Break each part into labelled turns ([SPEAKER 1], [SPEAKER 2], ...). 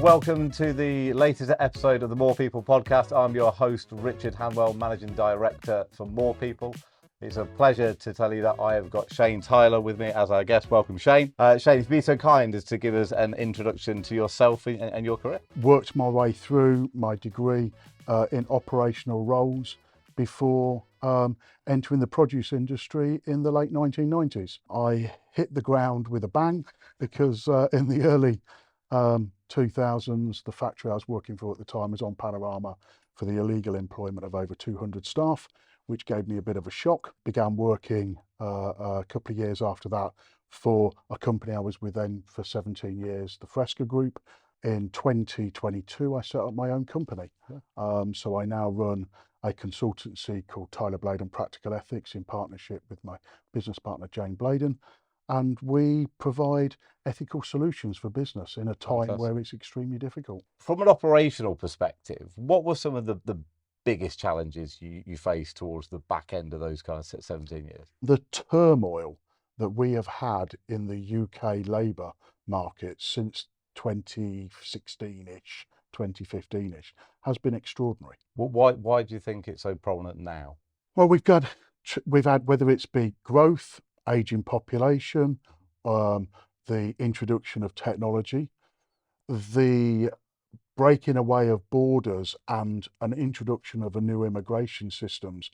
[SPEAKER 1] welcome to the latest episode of the More People podcast. I'm your host, Richard Hanwell, Managing Director for More People. It's a pleasure to tell you that I have got Shayne Tyler with me as our guest. Welcome, Shayne. Shayne, be so kind as to give us an introduction to yourself and your career.
[SPEAKER 2] Worked my way through my degree in operational roles before entering the produce industry in the late 1990s. I hit the ground with a bang because in the early 2000s, the factory I was working for at the time was on panorama for the illegal employment of over 200 staff, which gave me a bit of a shock. Began working a couple of years after that for a company I was with then for 17 years, the Fresca Group. In 2022, I set up my own company. So I now run a consultancy called TylerBladon Practical Ethics in partnership with my business partner, Shayne Tyler. And we provide ethical solutions for business in a time where it's extremely difficult.
[SPEAKER 1] From an operational perspective, what were some of the biggest challenges you faced towards the back end of those kind of 17 years?
[SPEAKER 2] The turmoil that we have had in the UK labour market since 2016-ish, 2015-ish, has been extraordinary.
[SPEAKER 1] Well, why do you think it's so prominent now?
[SPEAKER 2] Well, we've had, whether it's be growth, aging population, the introduction of technology, the breaking away of borders and an introduction of a new immigration systems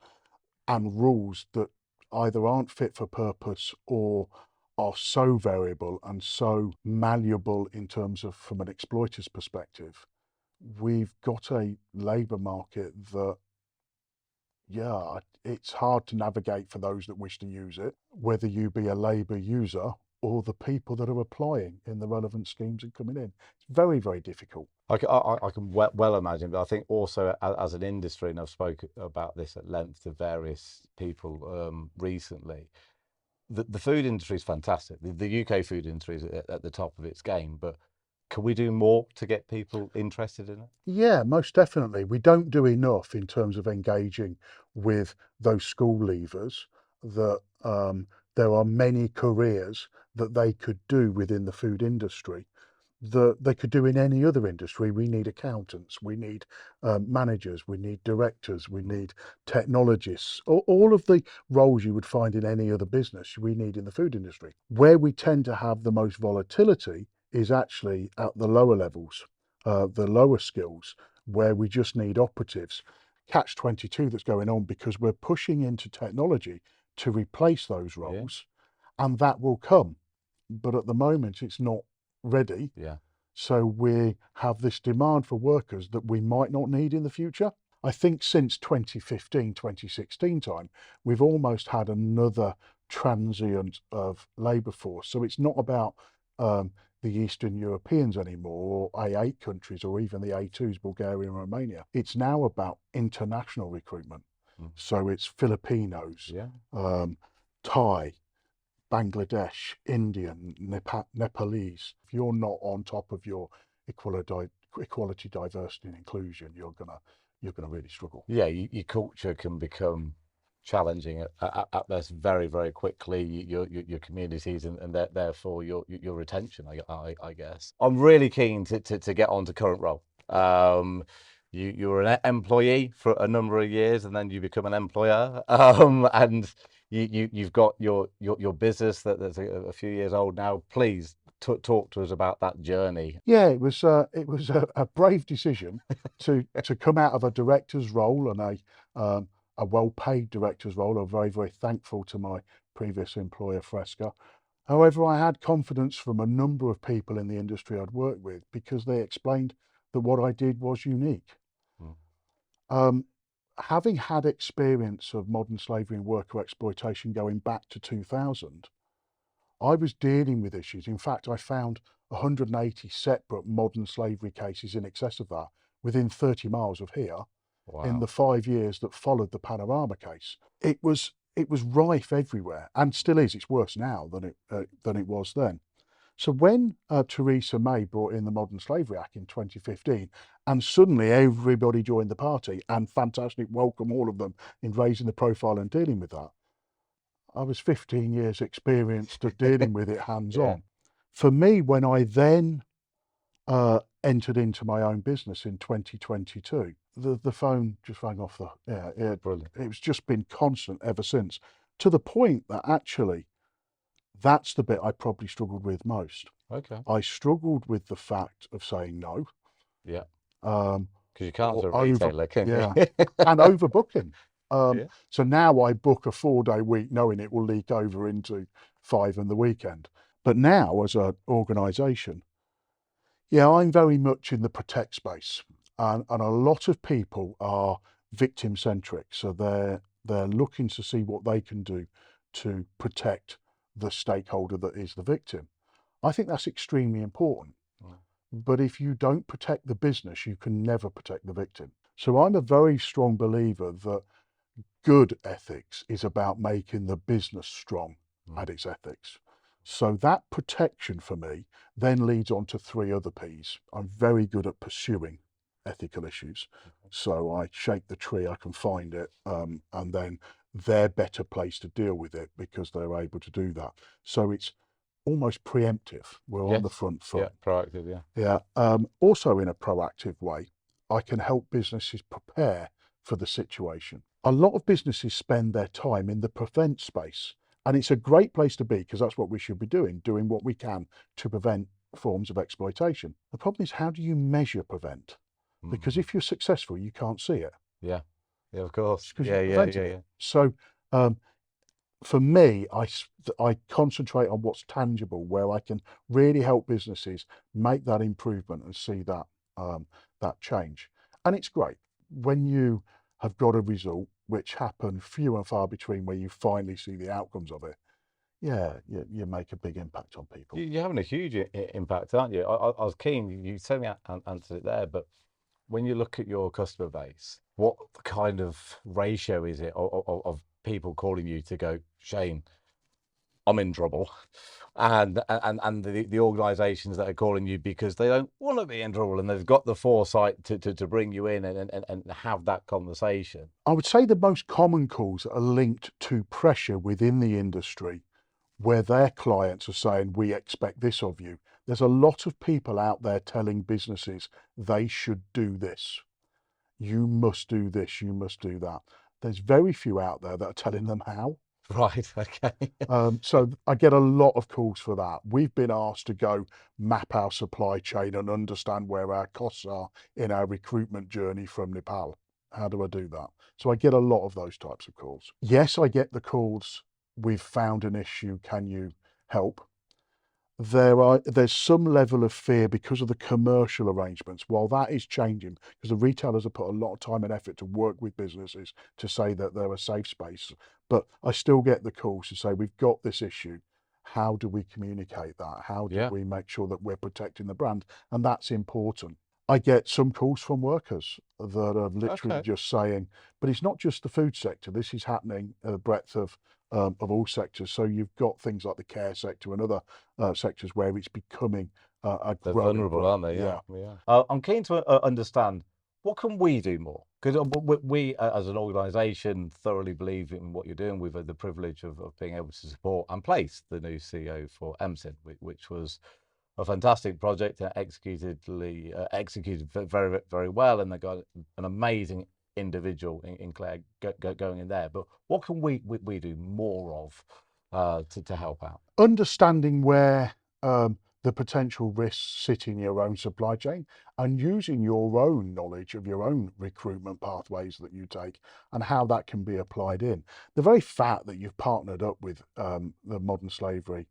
[SPEAKER 2] and rules that either aren't fit for purpose or are so variable and so malleable in terms of from an exploiter's perspective. We've got a labour market that, it's hard to navigate for those that wish to use it, whether you be a labour user or the people that are applying in the relevant schemes and coming in. It's very, very difficult.
[SPEAKER 1] I can well imagine, but I think also as an industry, and I've spoken about this at length to various people recently, the food industry is fantastic. The UK food industry is at the top of its game, but can we do more to get people interested in it?
[SPEAKER 2] Yeah, most definitely. We don't do enough in terms of engaging with those school leavers that there are many careers that they could do within the food industry that they could do in any other industry. We need accountants, we need managers, we need directors, we need technologists, all of the roles you would find in any other business we need in the food industry. Where we tend to have the most volatility is actually at the lower levels, the lower skills, where we just need operatives. Catch-22 that's going on because we're pushing into technology to replace those roles, and that will come. But at the moment, it's not ready. So we have this demand for workers that we might not need in the future. I think since 2015, 2016 time, we've almost had another transient of labour force. So it's not about the Eastern Europeans anymore, or A8 countries, or even the A2s, Bulgaria and Romania. It's now about international recruitment. So it's Filipinos, Thai, Bangladesh, Indian, Nepalese. If you're not on top of your equality, diversity and inclusion, you're gonna really struggle.
[SPEAKER 1] Yeah, your culture can become challenging at best very, very quickly. Your communities and therefore your retention, I guess. I'm really keen to get on to current role. You were an employee for a number of years, and then you become an employer, and you've got your business that's a few years old now. Please talk to us about that journey.
[SPEAKER 2] Yeah, it was a brave decision to come out of a director's role and a well-paid director's role. I'm very, very thankful to my previous employer, Fresca. However, I had confidence from a number of people in the industry I'd worked with because they explained that what I did was unique. Having had experience of modern slavery and worker exploitation going back to 2000, I was dealing with issues. In fact, I found 180 separate modern slavery cases in excess of that within 30 miles of here. Wow. In the 5 years that followed the Panorama case. It was rife everywhere, and still is. It's worse now than it was then. So when Theresa May brought in the Modern Slavery Act in 2015, and suddenly everybody joined the party, and fantastic, welcome all of them in raising the profile and dealing with that, I was 15 years experienced of dealing with it hands-on. For me, when I then entered into my own business in 2022. The phone just rang off the, yeah,
[SPEAKER 1] Brilliant.
[SPEAKER 2] it's just been constant ever since, to the point that actually that's the bit I probably struggled with most.
[SPEAKER 1] Okay.
[SPEAKER 2] I struggled with the fact of saying no,
[SPEAKER 1] Yeah.
[SPEAKER 2] um,
[SPEAKER 1] Because you can't
[SPEAKER 2] or
[SPEAKER 1] to a
[SPEAKER 2] over,
[SPEAKER 1] retailer, can you?
[SPEAKER 2] yeah, and overbooking.
[SPEAKER 1] Yeah.
[SPEAKER 2] So now I book a 4-day week knowing it will leak over into 5 and the weekend. But now, as an organisation, yeah, I'm very much in the protect space, and a lot of people are victim centric. So they're looking to see what they can do to protect the stakeholder that is the victim. I think that's extremely important.
[SPEAKER 1] Mm.
[SPEAKER 2] But if you don't protect the business, you can never protect the victim. So I'm a very strong believer that good ethics is about making the business strong
[SPEAKER 1] Mm.
[SPEAKER 2] at its ethics. So that protection for me then leads on to 3 other P's. I'm very good at pursuing ethical issues. So I shake the tree, I can find it, and then they're better placed to deal with it because they're able to do that. So it's almost preemptive. We're on the
[SPEAKER 1] Yes.
[SPEAKER 2] front
[SPEAKER 1] Yeah.
[SPEAKER 2] foot.
[SPEAKER 1] Proactive. Yeah.
[SPEAKER 2] Yeah. Also, in a proactive way, I can help businesses prepare for the situation. A lot of businesses spend their time in the prevent space, and it's a great place to be because that's what we should be doing what we can to prevent forms of exploitation. The problem is, how do you measure prevent? Because
[SPEAKER 1] Mm.
[SPEAKER 2] if you're successful, you can't see it.
[SPEAKER 1] Yeah. Yeah. Of course.
[SPEAKER 2] It's because
[SPEAKER 1] Yeah.
[SPEAKER 2] you've
[SPEAKER 1] Yeah.
[SPEAKER 2] prevented
[SPEAKER 1] Yeah.
[SPEAKER 2] it.
[SPEAKER 1] Yeah.
[SPEAKER 2] So, for me, I concentrate on what's tangible, where I can really help businesses make that improvement and see that change. And it's great when you have got a result, which happen few and far between, where you finally see the outcomes of it. Yeah, you make a big impact on people.
[SPEAKER 1] You're having a huge impact, aren't you? I was keen. You certainly answered it there, but when you look at your customer base, what kind of ratio is it of people calling you to go, Shayne, I'm in trouble, and the organisations that are calling you because they don't want to be in trouble and they've got the foresight to bring you in and have that conversation.
[SPEAKER 2] I would say the most common calls are linked to pressure within the industry, where their clients are saying, we expect this of you. There's a lot of people out there telling businesses they should do this. You must do this, you must do that. There's very few out there that are telling them how.
[SPEAKER 1] Right. Okay.
[SPEAKER 2] So I get a lot of calls for that. We've been asked to go map our supply chain and understand where our costs are in our recruitment journey from Nepal. How do I do that? So I get a lot of those types of calls. Yes, I get the calls. We've found an issue. Can you help? There's some level of fear because of the commercial arrangements. While that is changing, because the retailers have put a lot of time and effort to work with businesses to say that they're a safe space, but I still get the calls to say, we've got this issue. How do we communicate that? How do
[SPEAKER 1] Yeah.
[SPEAKER 2] we make sure that we're protecting the brand? And that's important. I get some calls from workers that are literally
[SPEAKER 1] Okay.
[SPEAKER 2] just saying, but it's not just the food sector. This is happening at a breadth of all sectors. So you've got things like the care sector and other sectors where it's becoming a
[SPEAKER 1] They're
[SPEAKER 2] growing
[SPEAKER 1] vulnerable, aren't
[SPEAKER 2] problem.
[SPEAKER 1] they? Yeah,
[SPEAKER 2] Yeah.
[SPEAKER 1] yeah. I'm keen to understand what can we do more because we as an organisation thoroughly believe in what you're doing. We've had the privilege of being able to support and place the new CEO for MSIN, which was a fantastic project and executed very very well, and they got an amazing individual in Claire going in there. But what can we do more of to help out?
[SPEAKER 2] Understanding where the potential risks sit in your own supply chain and using your own knowledge of your own recruitment pathways that you take and how that can be applied in. The very fact that you've partnered up with the Modern Slavery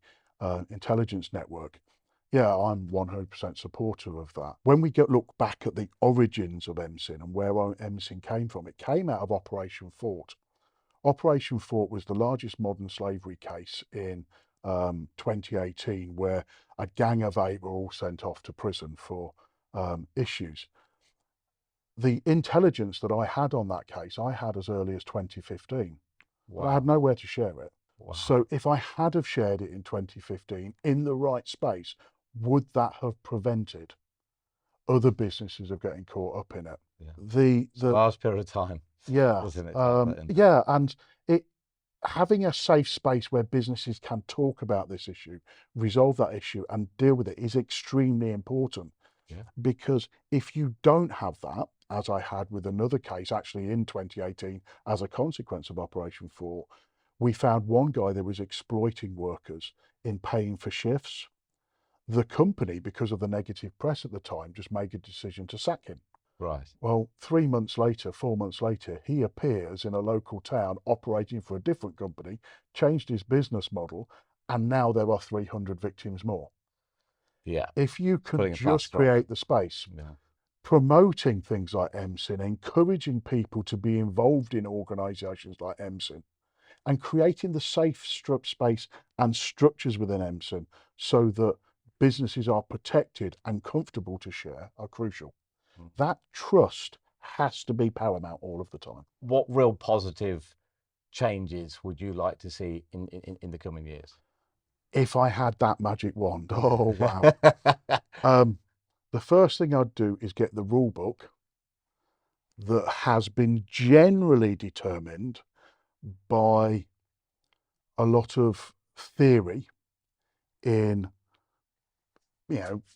[SPEAKER 2] Intelligence Network, yeah, I'm 100% supportive of that. When we look back at the origins of MSIN and where MSIN came from, it came out of Operation Fort. Operation Fort was the largest modern slavery case in 2018, where a gang of 8 were all sent off to prison for issues. The intelligence that I had on that case, I had as early as 2015, but I had
[SPEAKER 1] Wow,
[SPEAKER 2] nowhere to share it.
[SPEAKER 1] wow.
[SPEAKER 2] So if I had have shared it in 2015 in the right space, would that have prevented other businesses of getting caught up in it?
[SPEAKER 1] Yeah.
[SPEAKER 2] The
[SPEAKER 1] It's a
[SPEAKER 2] the
[SPEAKER 1] large period of time,
[SPEAKER 2] Yeah,
[SPEAKER 1] wasn't it, to have that in there?
[SPEAKER 2] yeah, and it having a safe space where businesses can talk about this issue, resolve that issue, and deal with it is extremely important.
[SPEAKER 1] Yeah.
[SPEAKER 2] Because if you don't have that, as I had with another case actually in 2018 as a consequence of Operation 4, we found one guy that was exploiting workers in paying for shifts. The company, because of the negative press at the time, just made a decision to sack him.
[SPEAKER 1] Right.
[SPEAKER 2] Well, 3 months later, 4 months later, he appears in a local town operating for a different company, changed his business model, and now there are 300 victims more.
[SPEAKER 1] Yeah.
[SPEAKER 2] If you
[SPEAKER 1] It's
[SPEAKER 2] can
[SPEAKER 1] putting a
[SPEAKER 2] just
[SPEAKER 1] plaster on.
[SPEAKER 2] create the space,
[SPEAKER 1] Yeah.
[SPEAKER 2] promoting things like MSIN, encouraging people to be involved in organisations like MSIN, and creating the safe space and structures within MSIN so that businesses are protected and comfortable to share are crucial.
[SPEAKER 1] Mm.
[SPEAKER 2] That trust has to be paramount all of the time.
[SPEAKER 1] What real positive changes would you like to see in the coming years?
[SPEAKER 2] If I had that magic wand, oh wow. The first thing I'd do is get the rule book that has been generally determined by a lot of theory in,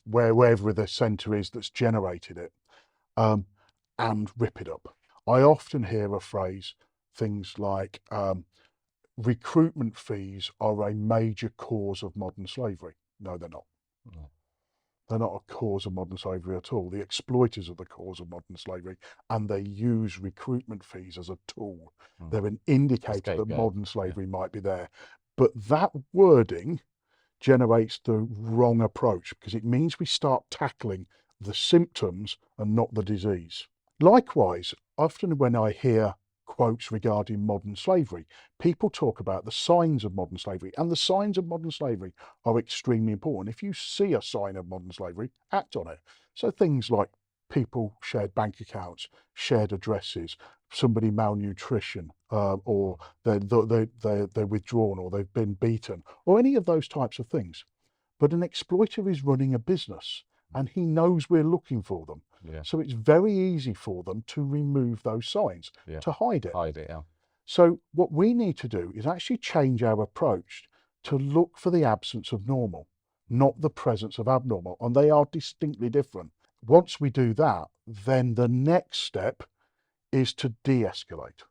[SPEAKER 2] wherever the centre is that's generated it, and rip it up. I often hear a phrase, things like recruitment fees are a major cause of modern slavery. No, they're not.
[SPEAKER 1] No.
[SPEAKER 2] They're not a cause of modern slavery at all. The exploiters are the cause of modern slavery, and they use recruitment fees as a tool.
[SPEAKER 1] Mm.
[SPEAKER 2] They're an indicator that
[SPEAKER 1] Scapegoat.
[SPEAKER 2] modern slavery might be there. But that wording generates the wrong approach because it means we start tackling the symptoms and not the disease. Likewise, often when I hear quotes regarding modern slavery, people talk about the signs of modern slavery, and the signs of modern slavery are extremely important. If you see a sign of modern slavery, act on it. So things like people shared bank accounts, shared addresses, somebody malnutrition, or they're withdrawn, or they've been beaten, or any of those types of things. But an exploiter is running a business and he knows we're looking for them.
[SPEAKER 1] Yeah.
[SPEAKER 2] So it's very easy for them to remove those signs,
[SPEAKER 1] Yeah.
[SPEAKER 2] to hide it.
[SPEAKER 1] Hide it. Yeah.
[SPEAKER 2] So what we need to do is actually change our approach to look for the absence of normal, not the presence of abnormal, and they are distinctly different. Once we do that, then the next step is to de-escalate.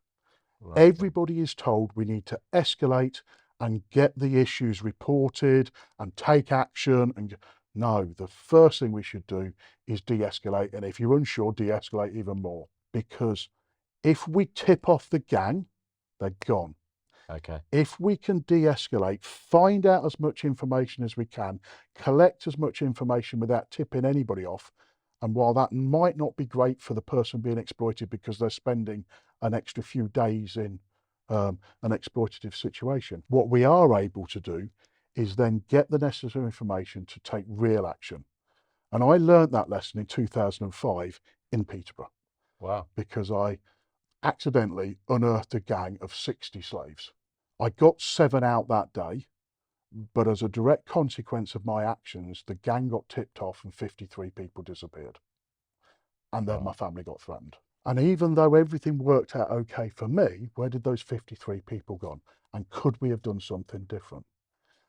[SPEAKER 1] Right.
[SPEAKER 2] Everybody is told we need to escalate and get the issues reported and take action. And no, the first thing we should do is de-escalate. And if you're unsure, de-escalate even more. Because if we tip off the gang, they're gone.
[SPEAKER 1] Okay.
[SPEAKER 2] If we can de-escalate, find out as much information as we can, collect as much information without tipping anybody off. And while that might not be great for the person being exploited because they're spending an extra few days in an exploitative situation, what we are able to do is then get the necessary information to take real action. And I learned that lesson in 2005 in Peterborough.
[SPEAKER 1] Wow.
[SPEAKER 2] Because I accidentally unearthed a gang of 60 slaves. I got 7 out that day, but as a direct consequence of my actions, the gang got tipped off and 53 people disappeared. And then my family got threatened. And even though everything worked out okay for me, where did those 53 people gone? And could we have done something different?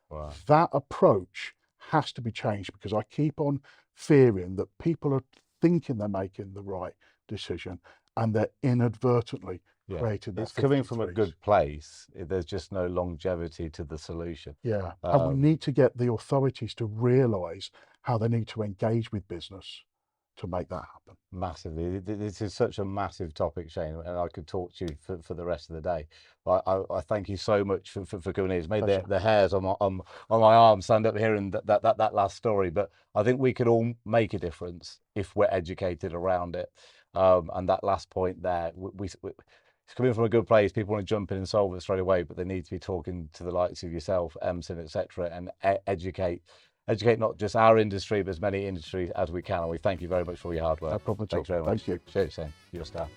[SPEAKER 1] Wow.
[SPEAKER 2] That approach has to be changed because I keep on fearing that people are thinking they're making the right decision and they're inadvertently creating that.
[SPEAKER 1] It's coming from a good place. There's just no longevity to the solution.
[SPEAKER 2] Yeah. And we need to get the authorities to realise how they need to engage with business to make that happen.
[SPEAKER 1] Massively. This is such a massive topic, Shayne, and I could talk to you for the rest of the day. I thank you so much for coming in. It's made the hairs on my arm stand up hearing that last story. But I think we can all make a difference if we're educated around it. And that last point there, it's coming from a good place. People want to jump in and solve it straight away, but they need to be talking to the likes of yourself, MSIN, etc., and educate not just our industry, but as many industries as we can. And we thank you very much for your hard work.
[SPEAKER 2] No problem at all.
[SPEAKER 1] Thanks very much.
[SPEAKER 2] Thank you.
[SPEAKER 1] Cheers, Shayne. You're a star.